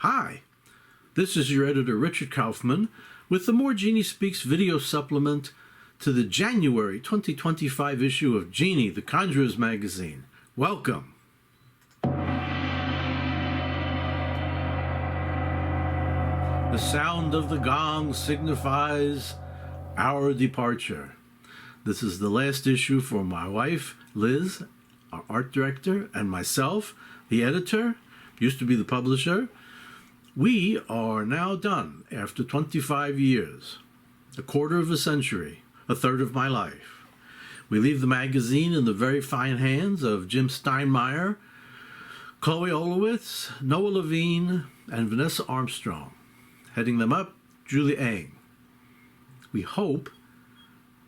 Hi, this is your editor Richard Kaufman with the More Genii Speaks video supplement to the January 2025 issue of Genii, the Conjurer's magazine. Welcome. The sound of the gong signifies our departure. This is the last issue for my wife, Liz, our art director, and myself, the editor, used to be the publisher. We are now done after 25 years, a quarter of a century, a third of my life. We leave the magazine in the very fine hands of Jim Steinmeier, Chloe Olowitz, Noah Levine, and Vanessa Armstrong. Heading them up, Julie Eng. We hope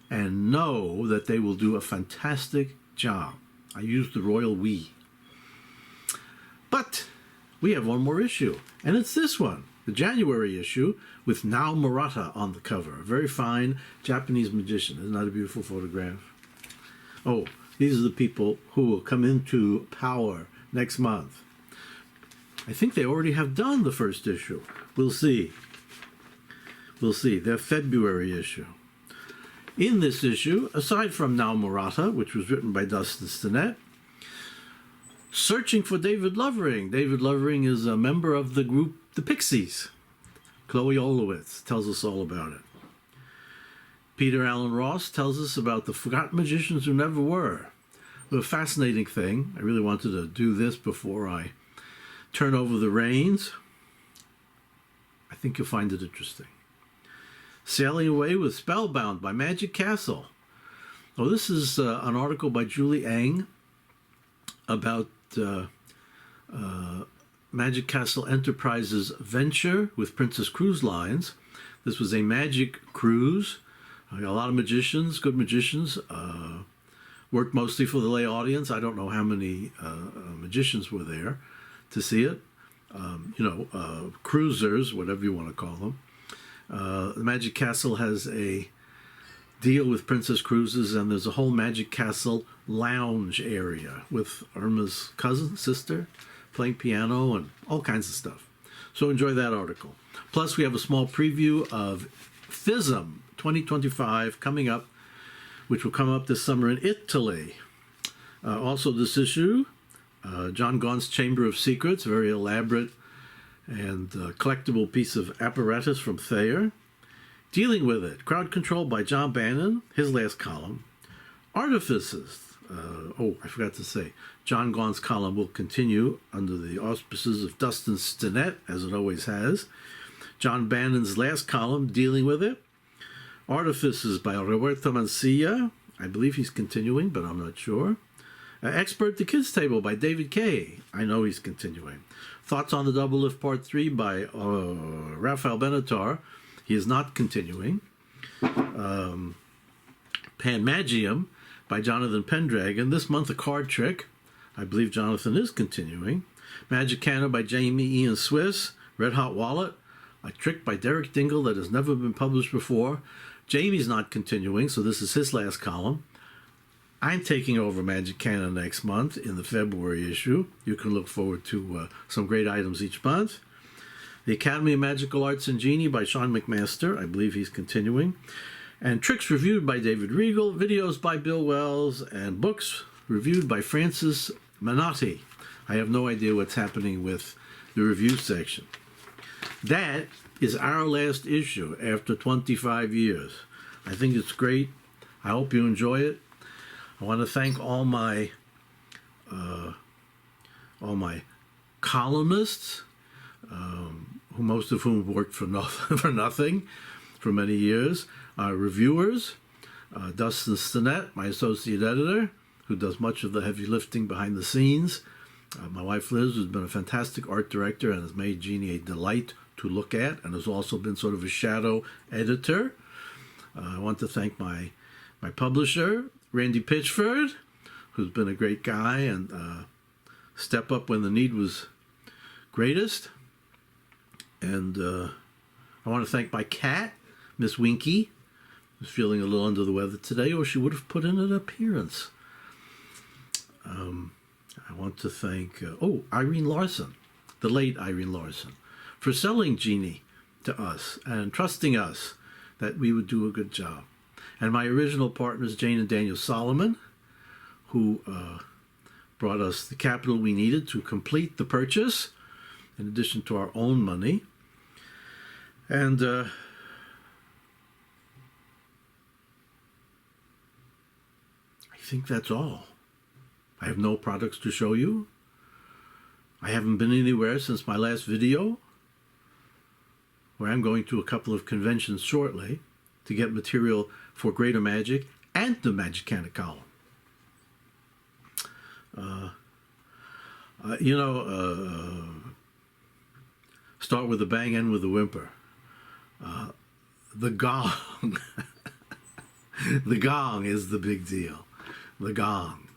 and know that they will do a fantastic job. I use the royal we. But we have one more issue, and it's this one, the January issue, with Nao Murata on the cover, a very fine Japanese magician. Isn't that a beautiful photograph? Oh, these are the people who will come into power next month. I think they already have done the first issue. We'll see. We'll see. Their February issue. In this issue, aside from Nao Murata, which was written by Dustin Stinnett, searching for David Lovering. David Lovering is a member of the group The Pixies. Chloe Olowitz tells us all about it. Peter Allen Ross tells us about the forgotten magicians who never were. A fascinating thing. I really wanted to do this before I turn over the reins. I think you'll find it interesting. Sailing Away with Spellbound by Magic Castle. Oh, this is an article by Julie Eng about Magic Castle Enterprises venture with Princess Cruise Lines. This was a magic cruise. A lot of magicians, good magicians, worked mostly for the lay audience. I don't know how many magicians were there to see it. Cruisers, whatever you want to call them. The Magic Castle has a deal with Princess Cruises, and there's a whole Magic Castle lounge area with Irma's sister, playing piano and all kinds of stuff. So enjoy that article. Plus, we have a small preview of FISM 2025 coming up, which will come up this summer in Italy. Also this issue, John Gaughan's Chamber of Secrets, a very elaborate and collectible piece of apparatus from Thayer. Dealing with It, Crowd Control by John Bannon, his last column. Artifices. I forgot to say, John Gaughan's column will continue under the auspices of Dustin Stinnett, as it always has. John Bannon's last column, Dealing with It. Artifices by Roberto Mancilla. I believe he's continuing, but I'm not sure. Expert The Kids Table by David Kay. I know he's continuing. Thoughts on the Double Lift Part 3 by Raphael Benatar. He is not continuing. Panmagium by Jonathan Pendragon. This month, A Card Trick. I believe Jonathan is continuing. Magicana by Jamie Ian Swiss. Red Hot Wallet. A trick by Derek Dingle that has never been published before. Jamie's not continuing, so this is his last column. I'm taking over Magicana next month in the February issue. You can look forward to some great items each month. The Academy of Magical Arts and Genii by Sean McMaster. I believe he's continuing. And Tricks reviewed by David Regal, videos by Bill Wells, and books reviewed by Francis Menotti. I have no idea what's happening with the review section. That is our last issue after 25 years. I think it's great. I hope you enjoy it. I want to thank all my columnists, most of whom worked for nothing for many years. Reviewers, Dustin Stinnett, my associate editor, who does much of the heavy lifting behind the scenes. My wife Liz, who's been a fantastic art director and has made Genii a delight to look at, and has also been sort of a shadow editor. I want to thank my publisher, Randy Pitchford, who's been a great guy and step up when the need was greatest. And I want to thank my cat, Miss Winky, who's feeling a little under the weather today, or she would have put in an appearance. I want to thank, Irene Larson, the late Irene Larson, for selling Genii to us and trusting us that we would do a good job. And my original partners, Jane and Daniel Solomon, who brought us the capital we needed to complete the purchase, in addition to our own money. And I think that's all. I have no products to show you. I haven't been anywhere since my last video, where I'm going to a couple of conventions shortly to get material for Greater Magic and the Magic column. Start with a bang, end with a whimper. The gong. The gong is the big deal. The gong.